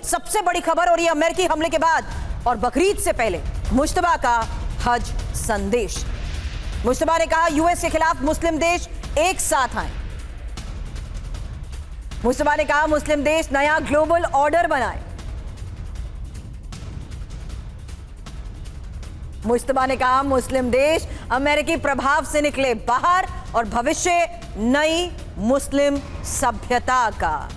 सबसे बड़ी खबर, और ये अमेरिकी हमले के बाद और बकरीद से पहले मुश्तबा का हज संदेश। मुश्तबा ने कहा यूएस के खिलाफ मुस्लिम देश एक साथ आए। मुश्तबा ने कहा मुस्लिम देश नया ग्लोबल ऑर्डर बनाए। मुश्तबा ने कहा मुस्लिम देश अमेरिकी प्रभाव से निकले बाहर और भविष्य नई मुस्लिम सभ्यता का।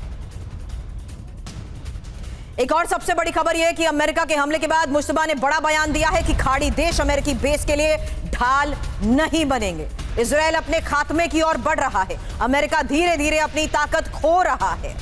एक और सबसे बड़ी खबर यह है कि अमेरिका के हमले के बाद मुश्तबा ने बड़ा बयान दिया है कि खाड़ी देश अमेरिकी बेस के लिए ढाल नहीं बनेंगे। इजरायल अपने खात्मे की ओर बढ़ रहा है। अमेरिका धीरे धीरे अपनी ताकत खो रहा है।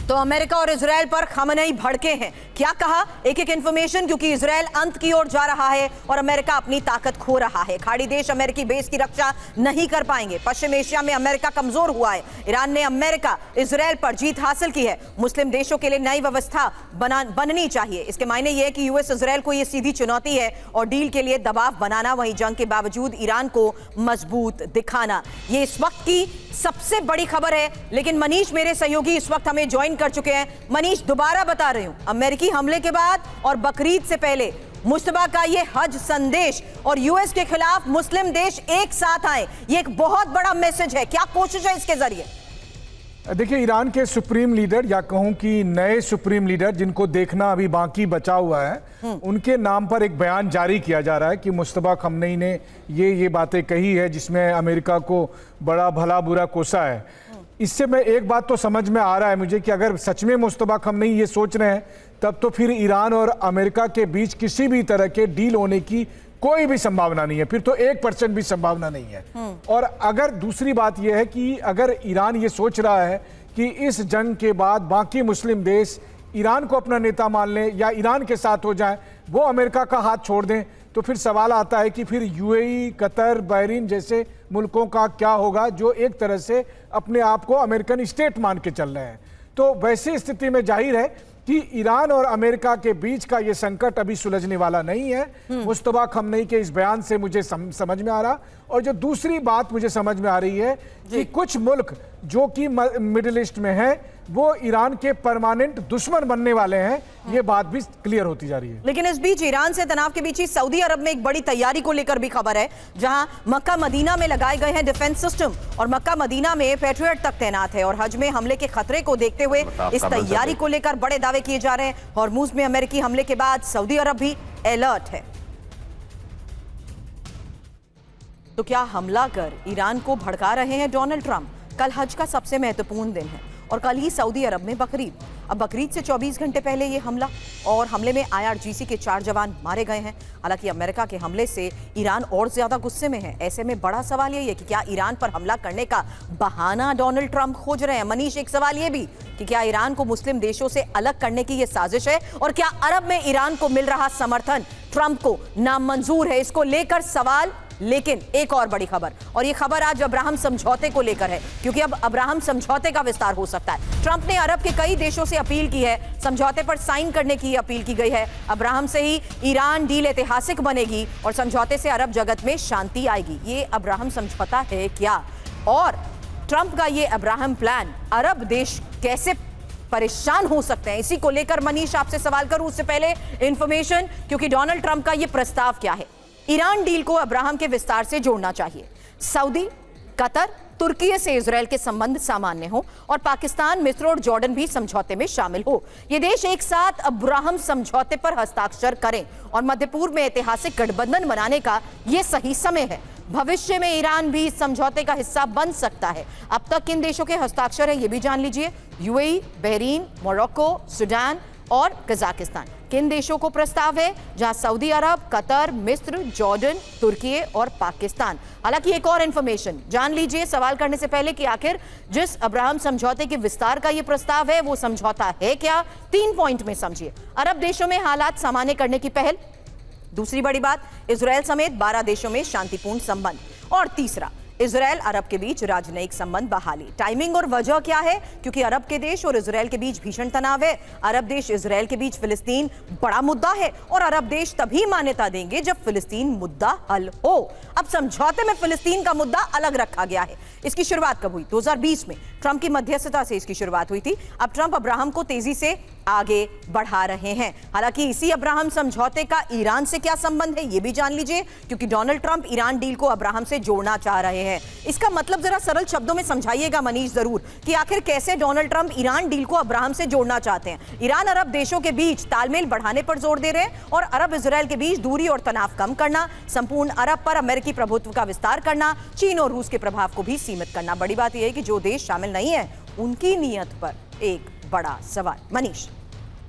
तो अमेरिका और इजरायल पर खamenei भड़के हैं। क्या कहा, एक एक इंफॉर्मेशन, क्योंकि इजरायल अंत की ओर जा रहा है और अमेरिका अपनी ताकत खो रहा है। खाड़ी देश अमेरिकी बेस की रक्षा नहीं कर पाएंगे। पश्चिम एशिया में अमेरिका कमजोर हुआ है। ईरान ने अमेरिका इजरायल पर जीत हासिल की है। मुस्लिम देशों के लिए नई व्यवस्था बननी चाहिए। इसके मायने यह है कि यूएस इजरायल को यह सीधी चुनौती है और डील के लिए दबाव बनाना, वहीं जंग के बावजूद ईरान को मजबूत दिखाना। यह इस वक्त की सबसे बड़ी खबर है। लेकिन मनीष मेरे सहयोगी इस वक्त हमें ज्वाइन कर चुके हैं। मनीष, दोबारा बता रही हूं, अमेरिकी हमले के बाद और बकरीद से पहले मुश्तबा का ये हज संदेश और यूएस के खिलाफ मुस्लिम देश एक साथ आए, ये एक बहुत बड़ा मैसेज है। क्या कोशिश है इसके जरिए? देखिए, ईरान के सुप्रीम लीडर, या कहूं कि नए सुप्रीम लीडर जिनको देखना अभी बाकी बचा हुआ है, उनके नाम पर एक बयान जारी किया जा रहा है कि मुश्तबा खamenei ने ये बातें कही है जिसमें अमेरिका को बड़ा भला बुरा कोसा है। इससे मैं एक बात तो समझ में आ रहा है मुझे कि अगर सच में मुश्तबा खamenei ये सोच रहे हैं, तब तो फिर ईरान और अमेरिका के बीच किसी भी तरह के डील होने की कोई भी संभावना नहीं है। फिर तो 1% भी संभावना नहीं है। और अगर दूसरी बात यह है कि अगर ईरान ये सोच रहा है कि इस जंग के बाद बाकी मुस्लिम देश ईरान को अपना नेता मान लें या ईरान के साथ हो जाएं, वो अमेरिका का हाथ छोड़ दें, तो फिर सवाल आता है कि फिर यूएई, कतर, बहरीन जैसे मुल्कों का क्या होगा जो एक तरह से अपने आप को अमेरिकन स्टेट मान के चल रहे हैं। तो वैसी स्थिति में जाहिर है कि ईरान और अमेरिका के बीच का ये संकट अभी सुलझने वाला नहीं है। मुश्तबा खamenei के इस बयान से मुझे समझ में आ रहा। और जो दूसरी बात मुझे समझ में आ रही है कि कुछ मुल्क जो कि मिडिल ईस्ट में हैं, वो ईरान के परमानेंट दुश्मन बनने वाले हैं, ये बात भी क्लियर होती जा रही है। लेकिन इस बीच ईरान से तनाव के बीच ही सऊदी अरब में एक बड़ी तैयारी को लेकर भी खबर है, जहां मक्का मदीना में लगाए गए हैं डिफेंस सिस्टम और मक्का मदीना में पैट्रियट तक तैनात है। और हज में हमले के खतरे को देखते हुए इस तैयारी को लेकर बड़े दावे किए जा रहे हैं। हॉर्मुज में अमेरिकी हमले के बाद सऊदी अरब भी अलर्ट है। तो क्या हमला कर ईरान को भड़का रहे हैं डोनाल्ड ट्रंप? कल हज का सबसे महत्वपूर्ण दिन है और कल ही सऊदी अरब में बकरीद। अब बकरीद से 24 घंटे पहले ये हमला, और हमले में IRGC के 4 जवान मारे गए हैं। हालांकि अमेरिका के हमले से ईरान और ज्यादा गुस्से में है। ऐसे में बड़ा सवाल ये है कि क्या ईरान पर हमला करने का बहाना डोनाल्ड ट्रंप खोज रहे हैं? मनीष, एक सवाल ये भी कि क्या ईरान को मुस्लिम देशों से अलग करने की ये साजिश है, और क्या अरब में ईरान को मिल रहा समर्थन ट्रंप को नामंजूर है? इसको लेकर सवाल। लेकिन एक और बड़ी खबर, और ये खबर आज अब्राहम समझौते को लेकर है, क्योंकि अब अब्राहम समझौते का विस्तार हो सकता है। ट्रंप ने अरब के कई देशों से अपील की है, समझौते पर साइन करने की अपील की गई है। अब्राहम से ही ईरान डील ऐतिहासिक बनेगी और समझौते से अरब जगत में शांति आएगी। ये अब्राहम समझौता है क्या? और ट्रंप का ये अब्राहम प्लान अरब देश कैसे परेशान हो सकते हैं, इसी को लेकर मनीष आपसे सवाल करूं। उससे पहले इंफॉर्मेशन, क्योंकि डोनाल्ड ट्रंप का ये प्रस्ताव क्या है? ईरान डील को अब्राहम के विस्तार से जोड़ना चाहिए। सऊदी, कतर, तुर्की से इजरायल के संबंध सामान्य हो और पाकिस्तान, मिस्र और जॉर्डन भी समझौते में शामिल हो। ये देश एक साथ अब्राहम समझौते पर हस्ताक्षर करें और मध्य पूर्व में ऐतिहासिक गठबंधन बनाने का ये सही समय है। भविष्य में ईरान भी इस समझौते का हिस्सा बन सकता है। अब तक किन देशों के हस्ताक्षर है ये भी जान लीजिए। यूएई, बहरीन, मोरक्को, सूडान और कजाकिस्तान। किन देशों को प्रस्ताव है? जहां सऊदी अरब, कतर, मिस्र, जॉर्डन, तुर्की और पाकिस्तान। हालांकि एक और इंफॉर्मेशन जान लीजिए सवाल करने से पहले कि आखिर जिस अब्राहम समझौते के विस्तार का यह प्रस्ताव है वो समझौता है क्या? 3 पॉइंट में समझिए। अरब देशों में हालात सामान्य करने की पहल, दूसरी बड़ी बात इजरायल समेत 12 देशों में शांतिपूर्ण संबंध, और तीसरा इजराइल अरब के बीच राजनयिक संबंध बहाली। टाइमिंग और वजह क्या है? क्योंकि अरब के देश और इजराइल के बीच भीषण तनाव है। अरब देश इजराइल के बीच फिलिस्तीन बड़ा मुद्दा है और अरब देश तभी मान्यता देंगे जब फिलिस्तीन मुद्दा हल हो। अब समझौते में फिलिस्तीन का मुद्दा अलग रखा गया है। इसकी शुरुआत कब हुई? 2020 में ट्रंप की मध्यस्थता से इसकी शुरुआत हुई थी। अब ट्रंप अब्राहम को तेजी से आगे बढ़ा रहे हैं। हालांकि इसी अब्राहम समझौते का ईरान से क्या संबंध है यह भी जान लीजिए, क्योंकि डोनाल्ड ट्रंप ईरान डील को अब्राहम से जोड़ना चाह रहे हैं। इसका मतलब जरा सरल शब्दों में समझाइएगा मनीष जरूर, कि आखिर कैसे डोनाल्ड ट्रंप ईरान डील को अब्राहम से जोड़ना चाहते हैं। ईरान अरब देशों के बीच तालमेल बढ़ाने पर जोर दे रहे हैं और अरब इजराइल के बीच दूरी और तनाव कम करना, संपूर्ण अरब पर अमेरिकी प्रभुत्व का विस्तार करना, चीन और रूस के प्रभाव को भी सीमित करना। बड़ी बात यह है कि जो देश शामिल नहीं है उनकी नीयत पर एक बड़ा सवाल। मनीष।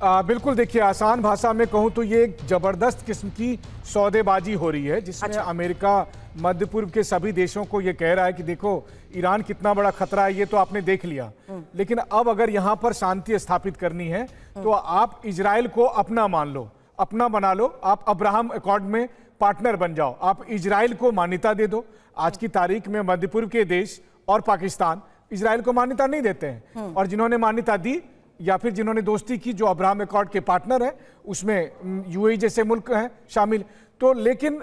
बिल्कुल, देखिए आसान भाषा में कहूं तो ये एक जबरदस्त किस्म की सौदेबाजी हो रही है, जिसमें अमेरिका मध्य पूर्व के सभी देशों को ये कह रहा है कि देखो ईरान कितना बड़ा खतरा है, ये तो आपने देख लिया, लेकिन अब अगर यहां पर शांति स्थापित करनी है तो आप इजराइल को अपना मान लो, अपना बना लो, आप अब्राहम अकॉर्ड में पार्टनर बन जाओ, आप इजराइल को मान्यता दे दो। आज की तारीख में मध्य पूर्व के देश और पाकिस्तान इजराइल को मान्यता नहीं देते हैं, और जिन्होंने मान्यता दी या फिर जिन्होंने दोस्ती की, जो अब्राहम अकॉर्ड के पार्टनर हैं, उसमें यूएई जैसे मुल्क हैं शामिल। तो लेकिन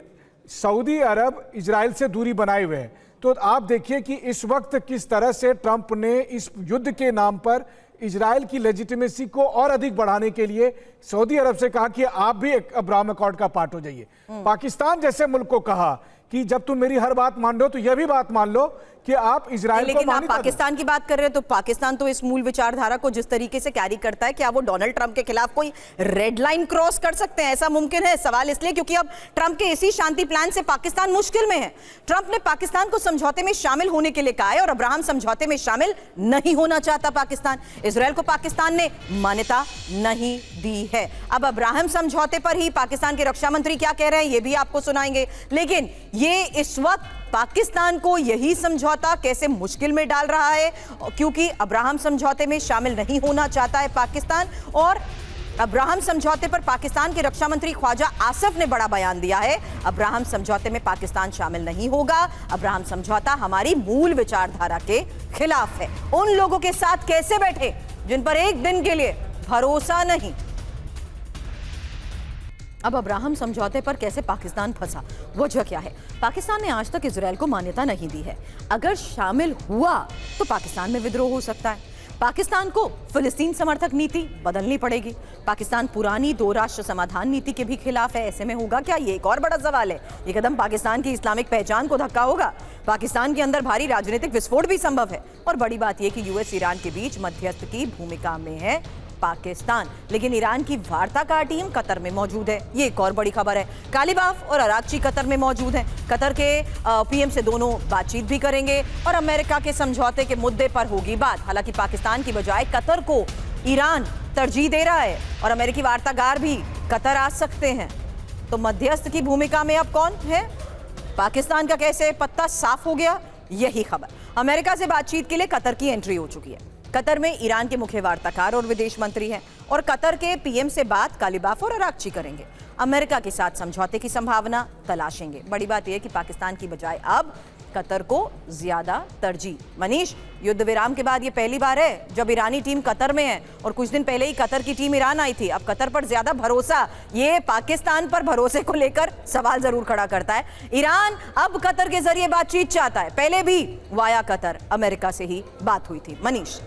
सऊदी अरब इजराइल से दूरी बनाए हुए है। तो आप देखिए कि इस वक्त किस तरह से ट्रंप ने इस युद्ध के नाम पर इजराइल की लेजिटिमेसी को और अधिक बढ़ाने के लिए सऊदी अरब से कहा कि आप भी अब्राहम अकॉर्ड का पार्ट हो जाइए। पाकिस्तान जैसे मुल्क को कहा कि जब तुम मेरी हर बात मान लो तो यह भी बात मान लो कि आप इजराइल को लेकिन आप पाकिस्तान की बात कर रहे हैं, तो पाकिस्तान तो इस मूल विचारधारा को जिस तरीके से कैरी करता है, क्या वो डोनाल्ड ट्रंप के खिलाफ कोई रेड लाइन क्रॉस कर सकते हैं? ऐसा मुमकिन है? सवाल इसलिए क्योंकि अब ट्रंप के इसी शांति प्लान से पाकिस्तान मुश्किल में है। ट्रंप ने पाकिस्तान को समझौते में शामिल होने के लिए कहा है और अब्राहम समझौते में शामिल नहीं होना चाहता पाकिस्तान। इजराइल को पाकिस्तान ने मान्यता नहीं दी है। अब अब्राहम समझौते पर ही पाकिस्तान के रक्षा मंत्री क्या कह रहे हैं ये भी आपको सुनाएंगे, लेकिन ये इस वक्त पाकिस्तान को यही समझौता कैसे मुश्किल में डाल रहा है, क्योंकि अब्राहम समझौते में शामिल नहीं होना चाहता है पाकिस्तान। और अब्राहम समझौते पर पाकिस्तान के रक्षा मंत्री ख्वाजा आसिफ ने बड़ा बयान दिया है, अब्राहम समझौते में पाकिस्तान शामिल नहीं होगा, अब्राहम समझौता हमारी मूल विचारधारा के खिलाफ है। उन लोगों के साथ कैसे बैठे जिन पर एक दिन के लिए भरोसा नहीं। अब अब्राहम समझौते पर कैसे पाकिस्तान फंसा, वजह क्या है? पाकिस्तान ने आज तक इजराइल को मान्यता नहीं दी है। अगर शामिल हुआ तो पाकिस्तान में विद्रोह हो सकता है। पाकिस्तान को फिलिस्तीन समर्थक नीति बदलनी पड़ेगी। पाकिस्तान पुरानी दो राष्ट्र समाधान नीति के भी खिलाफ है। ऐसे में होगा क्या? ये एक और बड़ा सवाल है। ये कदम पाकिस्तान की इस्लामिक पहचान को धक्का होगा। पाकिस्तान के अंदर भारी राजनीतिक विस्फोट भी संभव है। और बड़ी बात यह कि यूएस ईरान के बीच मध्यस्थ की भूमिका में है पाकिस्तान, लेकिन ईरान की वार्ताकार टीम कतर में मौजूद है। ये एक और बड़ी खबर है। कालिबाफ और अराक्ची कतर में मौजूद हैं। कतर के पीएम से दोनों बातचीत भी करेंगे और अमेरिका के समझौते के मुद्दे पर होगी बात। हालांकि पाकिस्तान की बजाय कतर को ईरान तरजीह दे रहा है और अमेरिकी वार्ताकार भी कतर आ सकते हैं। तो मध्यस्थ की भूमिका में अब कौन है? पाकिस्तान का कैसे पत्ता साफ हो गया, यही खबर। अमेरिका से बातचीत के लिए कतर की एंट्री हो चुकी है। कतर में ईरान के मुख्य वार्ताकार और विदेश मंत्री हैं और कतर के पीएम से बात कालिबाफ और अराक्ची करेंगे। अमेरिका के साथ समझौते की संभावना तलाशेंगे। बड़ी बात यह है कि पाकिस्तान की बजाय अब कतर को ज्यादा तरजीह। मनीष, युद्ध विराम के बाद ये पहली बार है जब ईरानी टीम कतर में है और कुछ दिन पहले ही कतर की टीम ईरान आई थी। अब कतर पर ज्यादा भरोसा, ये पाकिस्तान पर भरोसे को लेकर सवाल जरूर खड़ा करता है। ईरान अब कतर के जरिए बातचीत चाहता है। पहले भी वाया कतर अमेरिका से ही बात हुई थी। मनीष,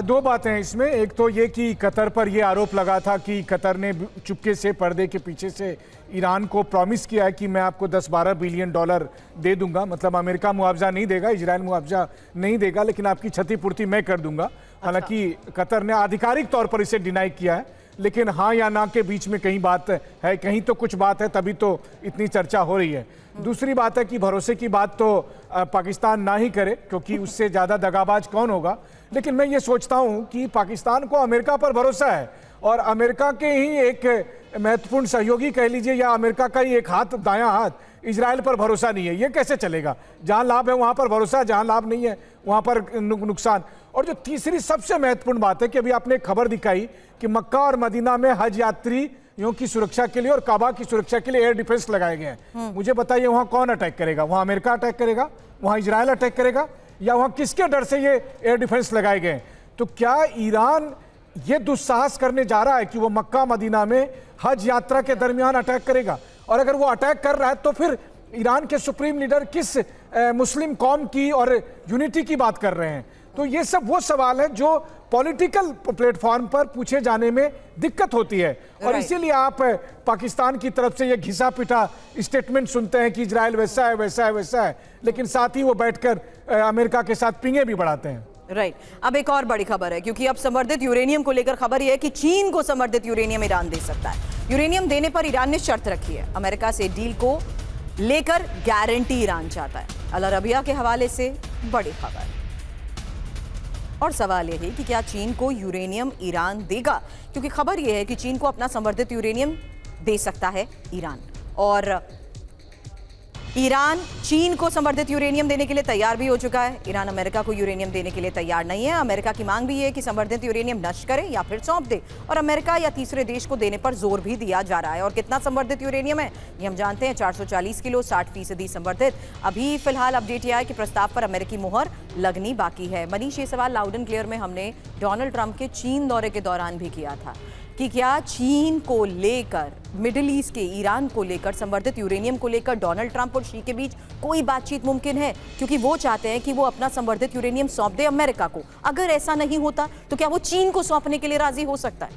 दो बातें हैं इसमें। एक तो ये कि कतर पर यह आरोप लगा था कि कतर ने चुपके से पर्दे के पीछे से ईरान को प्रॉमिस किया है कि मैं आपको 10-12 बिलियन डॉलर दे दूंगा। मतलब अमेरिका मुआवजा नहीं देगा, इजराइल मुआवजा नहीं देगा, लेकिन आपकी क्षतिपूर्ति मैं कर दूंगा। हालांकि कतर ने आधिकारिक तौर पर इसे डिनाई किया है, लेकिन हाँ या ना के बीच में कहीं बात है, कहीं तो कुछ बात है, तभी तो इतनी चर्चा हो रही है। दूसरी बात है कि भरोसे की बात तो पाकिस्तान ना ही करे, क्योंकि उससे ज़्यादा दगाबाज कौन होगा। लेकिन मैं ये सोचता हूँ कि पाकिस्तान को अमेरिका पर भरोसा है और अमेरिका के ही एक महत्वपूर्ण सहयोगी कह लीजिए या अमेरिका का ही एक हाथ, दायां हाथ इजराइल पर भरोसा नहीं है। ये कैसे चलेगा? जहाँ लाभ है वहाँ पर भरोसा, जहाँ लाभ नहीं है वहाँ पर नुकसान। और जो तीसरी सबसे महत्वपूर्ण बात है कि अभी आपने खबर दिखाई कि मक्का और मदीना में हज यात्रियों की सुरक्षा के लिए और काबा की सुरक्षा के लिए एयर डिफेंस लगाए गए हैं। मुझे बताइए वहाँ कौन अटैक करेगा? वहाँ अमेरिका अटैक करेगा? वहां इजराइल अटैक करेगा, या वहां किसके डर से ये एयर डिफेंस लगाए गए हैं? तो क्या ईरान ये दुस्साहस करने जा रहा है कि वो मक्का मदीना में हज यात्रा के दरमियान अटैक करेगा? और अगर वो अटैक कर रहा है तो फिर ईरान के सुप्रीम लीडर किस मुस्लिम कौम की और यूनिटी की बात कर रहे हैं? तो ये सब वो सवाल है जो पॉलिटिकल प्लेटफॉर्म पर पूछे जाने में दिक्कत होती है, और इसीलिए आप पाकिस्तान की तरफ से ये घिसा पिटा स्टेटमेंट सुनते हैं कि इजराइल वैसा है वैसा है वैसा है, लेकिन साथ ही वो बैठकर अमेरिका के साथ पिंगे भी बढ़ाते हैं। राइट। अब एक और बड़ी खबर है, क्योंकि अब संवर्धित यूरेनियम को लेकर खबर यह है कि चीन को संवर्धित यूरेनियम ईरान दे सकता है। यूरेनियम देने पर ईरान ने शर्त रखी है। अमेरिका से डील को लेकर गारंटी ईरान चाहता है। अल अरबिया के हवाले से बड़ी खबर, और सवाल यह है कि क्या चीन को यूरेनियम ईरान देगा, क्योंकि खबर यह है कि चीन को अपना संवर्धित यूरेनियम दे सकता है ईरान, और ईरान चीन को संवर्धित यूरेनियम देने के लिए तैयार भी हो चुका है। ईरान अमेरिका को यूरेनियम देने के लिए तैयार नहीं है। अमेरिका की मांग भी है कि संवर्धित यूरेनियम नष्ट करे या फिर सौंप दे, और अमेरिका या तीसरे देश को देने पर जोर भी दिया जा रहा है। और कितना संवर्धित यूरेनियम है ये हम जानते हैं, 440 किलो, 60% संवर्धित। अभी फिलहाल अपडेट यह है कि प्रस्ताव पर अमेरिकी मुहर लगनी बाकी है। मनीष, ये सवाल लाउड एंड क्लियर में हमने डोनाल्ड ट्रंप के चीन दौरे के दौरान भी किया था कि क्या चीन को लेकर, मिडिल ईस्ट के ईरान को लेकर, संवर्धित यूरेनियम को लेकर डोनाल्ड ट्रंप और शी के बीच कोई बातचीत मुमकिन है? क्योंकि वो चाहते हैं कि वो अपना संवर्धित यूरेनियम सौंप दे अमेरिका को। अगर ऐसा नहीं होता तो क्या वो चीन को सौंपने के लिए राजी हो सकता है?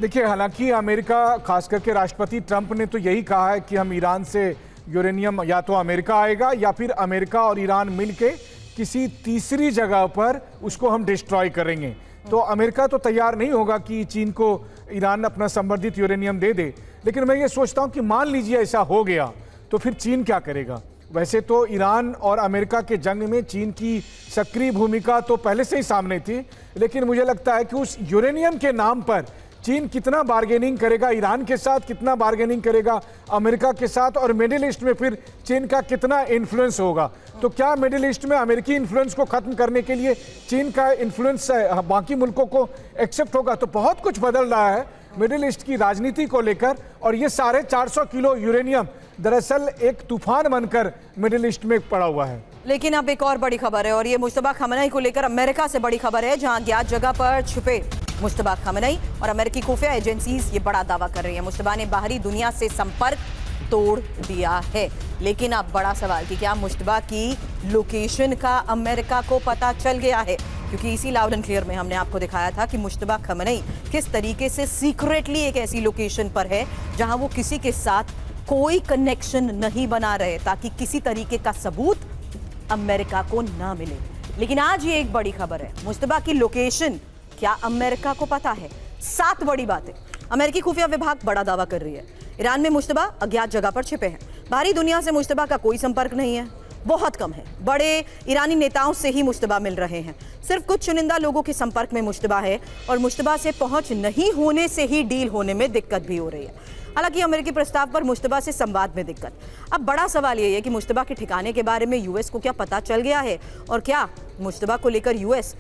देखिए, हालांकि अमेरिका, खास करके राष्ट्रपति ट्रंप ने तो यही कहा है कि हम ईरान से यूरेनियम, या तो अमेरिका आएगा या फिर अमेरिका और ईरान मिलके किसी तीसरी जगह पर उसको हम डिस्ट्रॉय करेंगे। तो अमेरिका तो तैयार नहीं होगा कि चीन को ईरान अपना संवर्धित यूरेनियम दे दे। लेकिन मैं ये सोचता हूँ कि मान लीजिए ऐसा हो गया तो फिर चीन क्या करेगा? वैसे तो ईरान और अमेरिका के जंग में चीन की सक्रिय भूमिका तो पहले से ही सामने थी, लेकिन मुझे लगता है कि उस यूरेनियम के नाम पर चीन कितना बार्गेनिंग करेगा ईरान के साथ, कितना बार्गेनिंग करेगा अमेरिका के साथ, और मिडिल ईस्ट में फिर चीन का कितना इन्फ्लुएंस होगा। तो क्या मिडिल ईस्ट में अमेरिकी इन्फ्लुएंस को खत्म करने के लिए चीन का इन्फ्लुएंस बाकी मुल्कों को एक्सेप्ट होगा? तो बहुत कुछ बदल रहा है मिडिल ईस्ट की राजनीति को लेकर, और ये सारे 400 किलो यूरेनियम दरअसल एक तूफान बनकर मिडिल ईस्ट में पड़ा हुआ है। लेकिन अब एक और बड़ी खबर है, और ये मुश्तबा खamenei को लेकर अमेरिका से बड़ी खबर है, जहां अज्ञात जगह पर छुपे मुश्तबा खamenei और अमेरिकी खुफिया एजेंसीज ये बड़ा दावा कर रही है। मुश्तबा ने बाहरी दुनिया से संपर्क तोड़ दिया है। लेकिन अब बड़ा सवाल कि क्या मुश्तबा की लोकेशन का अमेरिका को पता चल गया है? क्योंकि इसी लाउड एंड क्लियर में हमने आपको दिखाया था कि मुश्तबा खamenei किस तरीके से सीक्रेटली एक ऐसी लोकेशन पर है जहां वो किसी के साथ कोई कनेक्शन नहीं बना रहे, ताकि किसी तरीके का सबूत अमेरिका को ना मिले। लेकिन आज ये एक बड़ी खबर है, मुश्तबा की लोकेशन क्या अमेरिका को पता है? 7 बड़ी बातें अमेरिकी खुफिया विभाग बड़ा दावा कर रही है। ईरान में मुश्तबा अज्ञात जगह पर छिपे हैं। बाहरी दुनिया से मुश्तबा का कोई संपर्क नहीं है, बहुत कम है। बड़े ईरानी नेताओं से ही मुश्तबा मिल रहे हैं। सिर्फ कुछ चुनिंदा लोगों के संपर्क में मुश्तबा है, और मुश्तबा से पहुंच नहीं होने से ही डील होने में दिक्कत भी हो रही है। हालांकि अमेरिकी प्रस्ताव पर मुश्तबा से संवाद में दिक्कत। अब बड़ा सवाल ये है कि मुश्तबा के ठिकाने के बारे में यूएस को क्या पता चल गया है, और क्या मुश्तबा को लेकर यूएस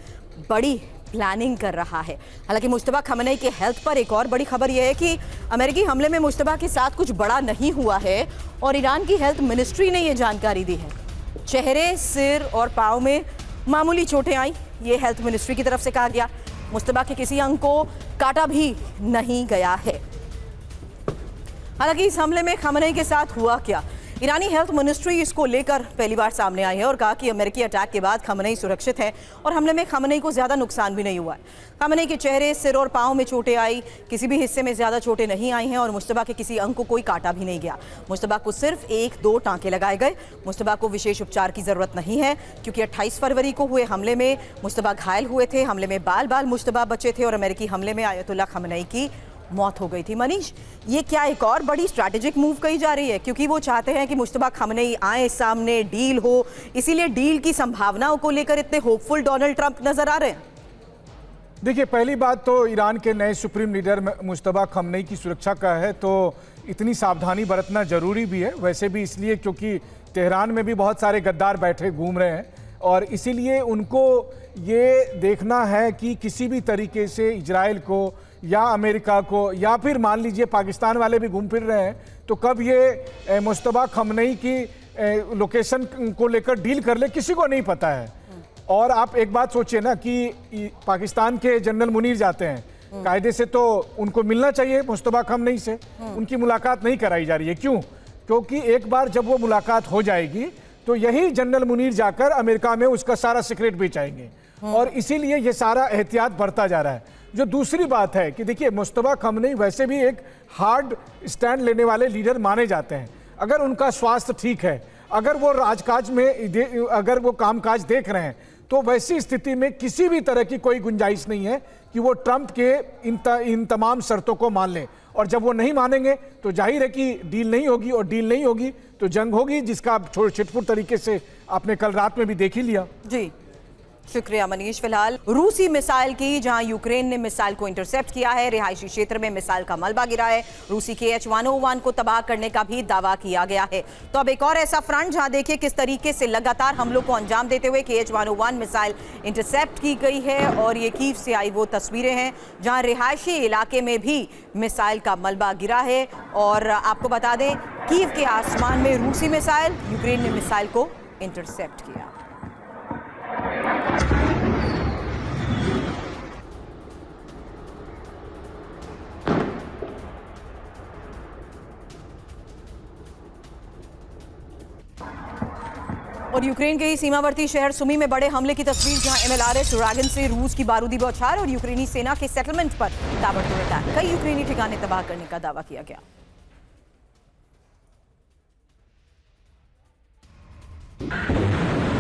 बड़ी प्लानिंग कर रहा है? हालांकि मुश्तबा खamenei के हेल्थ पर एक और बड़ी खबर यह है कि अमेरिकी हमले में मुश्तबा के साथ कुछ बड़ा नहीं हुआ है, और ईरान की हेल्थ मिनिस्ट्री ने यह जानकारी दी है। चेहरे, सिर और पाँव में मामूली चोटें आई, ये हेल्थ मिनिस्ट्री की तरफ से कहा गया। मुश्तबा के किसी अंग को काटा भी नहीं गया है। हालांकि इस हमले में खamenei के साथ हुआ क्या, ईरानी हेल्थ मिनिस्ट्री इसको लेकर पहली बार सामने आई है और कहा कि अमेरिकी अटैक के बाद खamenei सुरक्षित है और हमले में खamenei को ज्यादा नुकसान भी नहीं हुआ है। खamenei के चेहरे, सिर और पाँव में चोटें आई, किसी भी हिस्से में ज्यादा चोटें नहीं आई हैं, और मुश्तबा के किसी अंग को कोई काटा भी नहीं गया। मुश्तबा को सिर्फ 1-2 टांके लगाए गए। मुश्तबा को विशेष उपचार की जरूरत नहीं है, क्योंकि 28 फरवरी को हुए हमले में मुश्तबा घायल हुए थे। हमले में बाल मुश्तबा बचे थे, और अमेरिकी हमले में आयतुल्ला खamenei की मौत हो गई थी। मनीष, ये क्या एक और बड़ी स्ट्रैटेजिक मूव कही जा रही है? क्योंकि वो चाहते हैं कि मुश्तबा खamenei आए सामने, डील हो, इसीलिए डील की संभावनाओं को लेकर इतने होपफुल डोनाल्ड ट्रंप नजर आ रहे हैं। देखिए, पहली बात तो ईरान के नए सुप्रीम लीडर मुश्तबा खamenei की सुरक्षा का है, तो इतनी सावधानी बरतना जरूरी भी है। वैसे भी इसलिए क्योंकि तेहरान में भी बहुत सारे गद्दार बैठे घूम रहे हैं, और इसीलिए उनको ये देखना है कि किसी भी तरीके से इजराइल को या अमेरिका को, या फिर मान लीजिए पाकिस्तान वाले भी घूम फिर रहे हैं, तो कब ये मुश्तबा खamenei की लोकेशन को लेकर डील कर ले, किसी को नहीं पता है। और आप एक बात सोचिए ना कि पाकिस्तान के जनरल मुनीर जाते हैं कायदे से, तो उनको मिलना चाहिए मुस्तफा खamenei से, उनकी मुलाकात नहीं कराई जा रही है। क्यों? क्योंकि एक बार जब वो मुलाकात हो जाएगी तो यही जनरल मुनीर जाकर अमेरिका में उसका सारा सीक्रेट बेचाएंगे, और इसीलिए ये सारा एहतियात बढ़ता जा रहा है। जो दूसरी बात है कि देखिए, मुस्तफा खamenei वैसे भी एक हार्ड स्टैंड लेने वाले लीडर माने जाते हैं। अगर उनका स्वास्थ्य ठीक है, अगर वो राजकाज में अगर वो कामकाज देख रहे हैं, तो वैसी स्थिति में किसी भी तरह की कोई गुंजाइश नहीं है कि वो ट्रंप के इन तमाम शर्तों को मान लें। और जब वो नहीं मानेंगे तो जाहिर है कि डील नहीं होगी, और डील नहीं होगी तो जंग होगी, जिसका छिटपुट तरीके से आपने कल रात में भी देख ही लिया। जी, शुक्रिया मनीष। फिलहाल रूसी मिसाइल की, जहां यूक्रेन ने मिसाइल को इंटरसेप्ट किया है, रिहायशी क्षेत्र में मिसाइल का मलबा गिरा है, रूसी KH-101 को तबाह करने का भी दावा किया गया है। तो अब एक और ऐसा फ्रंट जहां देखिए किस तरीके से लगातार हमलों को अंजाम देते हुए KH-101 मिसाइल इंटरसेप्ट की गई है। और ये कीव से आई वो तस्वीरें हैं जहां रिहायशी इलाके में भी मिसाइल का मलबा गिरा है। और आपको बता दें, कीव के आसमान में रूसी मिसाइल, यूक्रेन ने मिसाइल को इंटरसेप्ट किया। और यूक्रेन के ही सीमावर्ती शहर सुमी में बड़े हमले की तस्वीर, जहां MLRS ड्रैगन से रूस की बारूदी बौछार और यूक्रेनी सेना के सेटलमेंट पर ताबड़तोड़ अटैक। कई यूक्रेनी ठिकाने तबाह करने का दावा किया गया।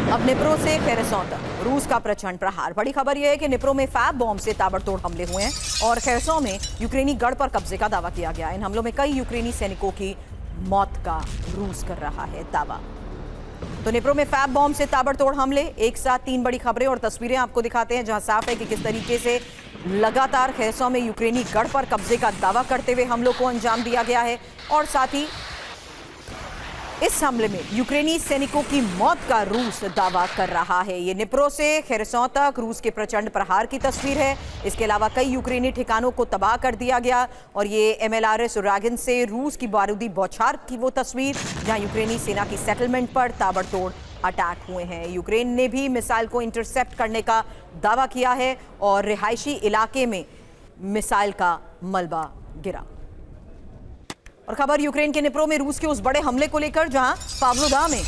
अब निप्रो से खेरसों तक रूस का प्रचंड प्रहार। बड़ी खबर यह है कि निप्रो में फैब बॉम्ब से ताबड़तोड़ हमले हुए हैं और खेरसों में यूक्रेनी गढ़ पर कब्जे का दावा किया गया। इन हमलों में कई यूक्रेनी सैनिकों की मौत का रूस कर रहा है दावा। तो निप्रो में फैब बॉम्ब से ताबड़तोड़ हमले, एक साथ तीन बड़ी खबरें और तस्वीरें आपको दिखाते हैं, जहां साफ है कि किस तरीके से लगातार खेरसों में यूक्रेनी गढ़ पर कब्जे का दावा करते हुए हमलों को अंजाम दिया गया है। और साथ ही इस हमले में यूक्रेनी सैनिकों की मौत का रूस दावा कर रहा है। ये निप्रो से खेरसों तक रूस के प्रचंड प्रहार की तस्वीर है। इसके अलावा कई यूक्रेनी ठिकानों को तबाह कर दिया गया। और ये MLRS ड्रैगन से रूस की बारूदी बौछार की वो तस्वीर, जहां यूक्रेनी सेना की सेटलमेंट पर ताबड़तोड़ अटैक हुए हैं। यूक्रेन ने भी मिसाइल को इंटरसेप्ट करने का दावा किया है और रिहायशी इलाके में मिसाइल का मलबा गिरा। और खबर यूक्रेन के निप्रो में रूस के उस बड़े हमले को लेकर, जहां पावलोदाह में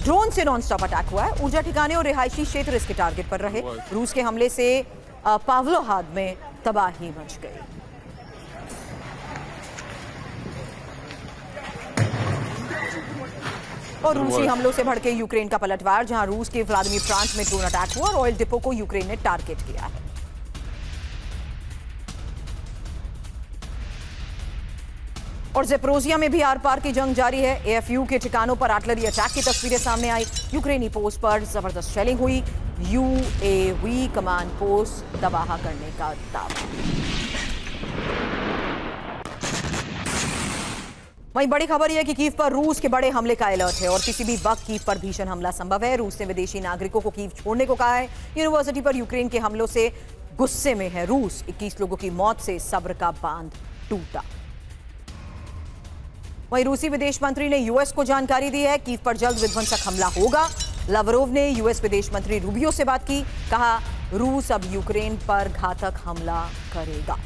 ड्रोन से नॉनस्टॉप अटैक हुआ है। ऊर्जा ठिकाने और रिहायशी क्षेत्र इसके टारगेट पर रहे। रूस के हमले से पावलोहाद में तबाही मच गई। और रूसी हमलों से भड़के यूक्रेन का पलटवार, जहां रूस के व्लादिमीर प्रांत में ड्रोन अटैक हुआ और ऑयल डिपो को यूक्रेन ने टारगेट किया है। और ज़ेपोरिज़िया में भी आर पार की जंग जारी है। AFU के ठिकानों पर आर्टिलरी अटैक की तस्वीरें सामने आई। यूक्रेनी पोस्ट पर जबरदस्त शेलिंग हुई। UAV कमांड पोस्ट तबाह करने का दावा। वहीं बड़ी खबर यह है कि कीव पर रूस के बड़े हमले का अलर्ट है और किसी भी वक्त कीव पर भीषण हमला संभव है। रूस ने विदेशी नागरिकों को कीव छोड़ने को कहा है। यूनिवर्सिटी पर यूक्रेन के हमलों से गुस्से में है रूस। 21 लोगों की मौत से सब्र का बांध टूटा। वहीं रूसी विदेश मंत्री ने यूएस को जानकारी दी है, कीव पर जल्द विध्वंसक हमला होगा। लावरोव ने यूएस विदेश मंत्री रूबियो से बात की, कहा रूस अब यूक्रेन पर घातक हमला करेगा।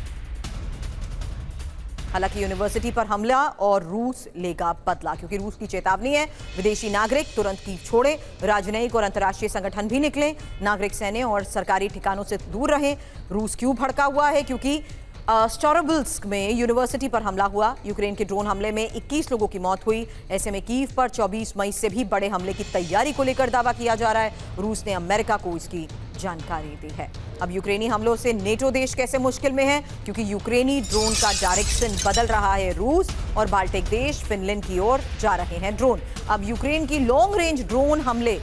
हालांकि यूनिवर्सिटी पर हमला और रूस लेगा बदला, क्योंकि रूस की चेतावनी है विदेशी नागरिक तुरंत कीव छोड़े। राजनयिक और अंतर्राष्ट्रीय संगठन भी निकले, नागरिक सैन्य और सरकारी ठिकानों से दूर रहें। रूस क्यों भड़का हुआ है? क्योंकि स्टोरोबिल्स्क में यूनिवर्सिटी पर हमला हुआ। यूक्रेन के ड्रोन हमले में 21 लोगों की मौत हुई। ऐसे में कीव पर 24 मई से भी बड़े हमले की तैयारी को लेकर दावा किया जा रहा है। रूस ने अमेरिका को इसकी जानकारी दी है। अब यूक्रेनी हमलों से नेटो देश कैसे मुश्किल में है? क्योंकि यूक्रेनी ड्रोन का डायरेक्शन बदल रहा है। रूस और बाल्टिक देश फिनलैंड की ओर जा रहे हैं ड्रोन। अब यूक्रेन की लॉन्ग रेंज ड्रोन हमले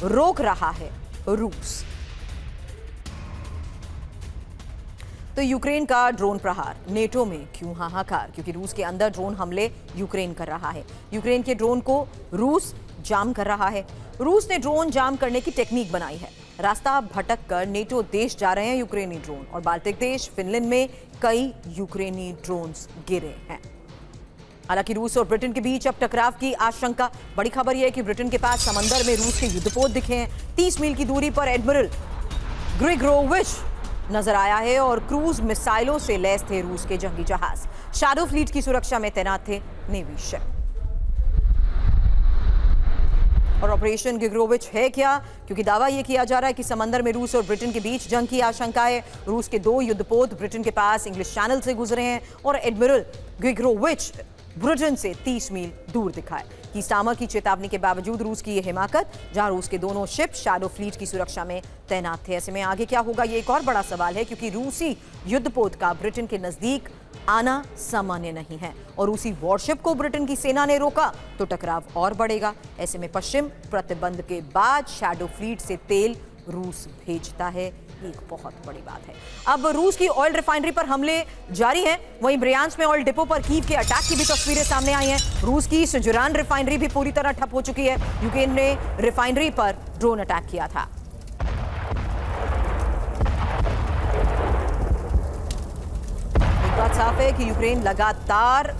रोक रहा है रूस। तो यूक्रेन का ड्रोन प्रहार, नेटो में क्यों हाहाकार? क्योंकि रूस के अंदर ड्रोन हमले यूक्रेन कर रहा है। यूक्रेन के ड्रोन को रूस जाम कर रहा है। रूस ने ड्रोन जाम करने की टेक्निक बनाई है। रास्ता भटक कर नेटो देश जा रहे हैं यूक्रेनी ड्रोन, और बाल्टिक देश फिनलैंड में कई यूक्रेनी ड्रोन्स गिरे हैं। हालांकि रूस और ब्रिटेन के बीच अब टकराव की आशंका। बड़ी खबर यह है कि ब्रिटेन के पास समंदर में रूस के युद्धपोत दिखे हैं। 30 मील की दूरी पर एडमिरल ग्रिगोरोविच नजर आया है और क्रूज मिसाइलों से लैस थे रूस के जंगी जहाज। शैडो फ्लीट की सुरक्षा में तैनात थे नेवी शिप। और ऑपरेशन गिग्रोविच है क्या? क्योंकि दावा यह किया जा रहा है कि समंदर में रूस और ब्रिटेन के बीच जंग की आशंका है। रूस के 2 युद्धपोत ब्रिटेन के पास इंग्लिश चैनल से गुजरे हैं और एडमिरल गिग्रोविच ब्रिटेन से 30 मील दूर दिखाए। ईस्ट आर्मर की चेतावनी के बावजूद रूस की यह हिमाकत, जहां रूस के दोनों शिप शैडो फ्लीट की सुरक्षा में तैनात थे। ऐसे में आगे क्या होगा, ये एक और बड़ा सवाल है, क्योंकि रूसी युद्धपोत का ब्रिटेन के नजदीक आना सामान्य नहीं है और रूसी वॉरशिप को ब्रिटेन की सेना ने रोका तो टकराव और बढ़ेगा। ऐसे में पश्चिम प्रतिबंध के बाद शैडो फ्लीट से तेल रूस भेजता है, एक बहुत बड़ी बात है। अब रूस की ऑयल रिफाइनरी पर हमले जारी हैं। वहीं ब्रियांस्क में ऑयल डिपो पर कीव के अटैक की भी तस्वीरें सामने आई हैं। रूस की सिजुरान रिफाइनरी भी पूरी तरह ठप हो चुकी है। यूक्रेन ने रिफाइनरी पर ड्रोन अटैक किया था। एक बात साफ है कि यूक्रेन लगातार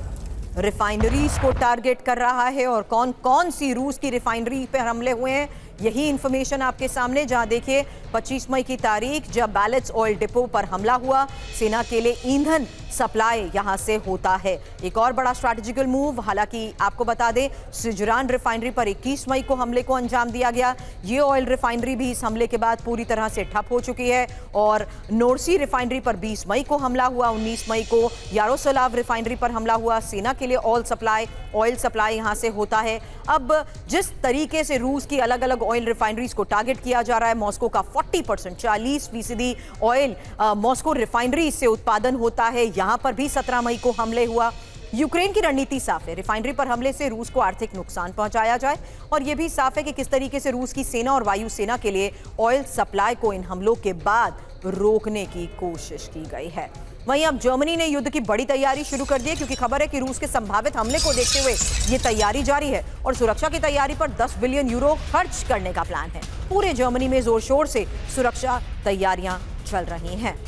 रिफाइनरीज को टारगेट कर रहा है और कौन कौन सी रूस की रिफाइनरी पर हमले हुए हैं यही इंफॉर्मेशन आपके सामने। जहां देखिए 25 मई की तारीख जब बैलेट्स ऑयल डिपो पर हमला हुआ, सेना के लिए ईंधन सप्लाई यहां से होता है। एक और बड़ा स्ट्रैटेजिकल मूव, हालांकि आपको बता दें सिजुरान रिफाइनरी पर 21 मई को हमले को अंजाम दिया गया। ये ऑयल रिफाइनरी भी इस हमले के बाद पूरी तरह से ठप हो चुकी है। और नोर्सी रिफाइनरी पर 20 मई को हमला हुआ, 19 मई को यारोस्लाव रिफाइनरी पर हमला हुआ। सेना के लिए ऑयल सप्लाई यहां से होता है। अब जिस तरीके से रूस की अलग अलग ऑयल रिफाइनरीज को टारगेट किया जा रहा है, मॉस्को का 40% 40% ऑयल मॉस्को रिफाइनरी से उत्पादन होता है। यहां पर भी 17 मई को हमले हुआ। यूक्रेन की रणनीति साफ है, रिफाइनरी पर हमले से रूस को आर्थिक नुकसान पहुंचाया जाए और यह भी साफ है कि किस तरीके से रूस की सेना और वायुसेना के लिए ऑयल सप्लाई को इन हमलों के बाद रोकने की कोशिश की गई है। वहीं अब जर्मनी ने युद्ध की बड़ी तैयारी शुरू कर दी है, क्योंकि खबर है कि रूस के संभावित हमले को देखते हुए ये तैयारी जारी है और सुरक्षा की तैयारी पर 10 बिलियन यूरो खर्च करने का प्लान है। पूरे जर्मनी में जोर शोर से सुरक्षा तैयारियां चल रही हैं।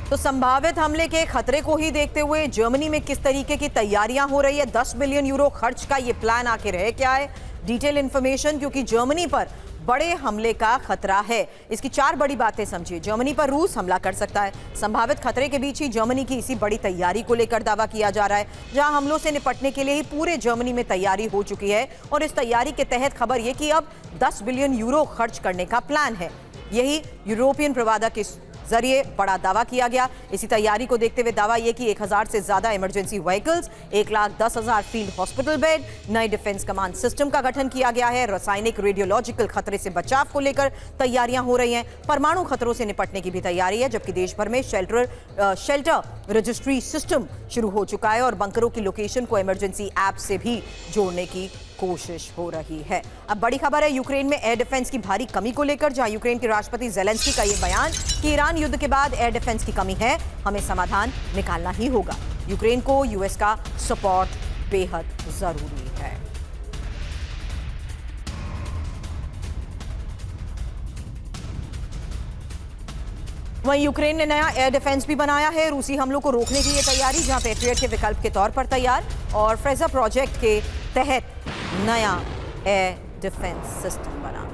तो संभावित हमले के खतरे को ही देखते हुए जर्मनी में किस तरीके की तैयारियां हो रही है, 10 बिलियन यूरो खर्च का ये प्लान आखिर है क्या है, डिटेल इंफॉर्मेशन, क्योंकि जर्मनी पर बड़े हमले का खतरा है। इसकी 4 बड़ी बातें समझिए। जर्मनी पर रूस हमला कर सकता है। संभावित खतरे के बीच ही जर्मनी की इसी बड़ी तैयारी को लेकर दावा किया जा रहा है, जहां हमलों से निपटने के लिए ही पूरे जर्मनी में तैयारी हो चुकी है और इस तैयारी के तहत खबर यह कि अब 10 बिलियन यूरो खर्च करने का प्लान है। यही यूरोपियन प्रवक्ता के जरिए बड़ा दावा किया गया। इसी तैयारी को देखते हुए दावा यह कि 1000 से ज्यादा emergency vehicles, 1,10,000 field hospital bed, नए डिफेंस कमांड सिस्टम का गठन किया गया है। रासायनिक रेडियोलॉजिकल खतरे से बचाव को लेकर तैयारियां हो रही हैं। परमाणु खतरों से निपटने की भी तैयारी है, जबकि देश भर में शेल्टर रजिस्ट्री सिस्टम शुरू हो चुका है और बंकरों की लोकेशन को इमरजेंसी ऐप से भी जोड़ने की कोशिश हो रही है। अब बड़ी खबर है यूक्रेन में एयर डिफेंस की भारी कमी को लेकर, जहां यूक्रेन के राष्ट्रपति ज़ेलेंस्की का यह बयान कि ईरान युद्ध के बाद एयर डिफेंस की कमी है, हमें समाधान निकालना ही होगा। यूक्रेन को यूएस का सपोर्ट बेहद जरूरी है। वहीं यूक्रेन ने नया एयर डिफेंस भी बनाया है। रूसी हमलों को रोकने की ये तैयारी, जहां पैट्रियट के विकल्प के तौर पर तैयार और फ्रेजा प्रोजेक्ट के तहत नया एयर डिफेंस सिस्टम बना।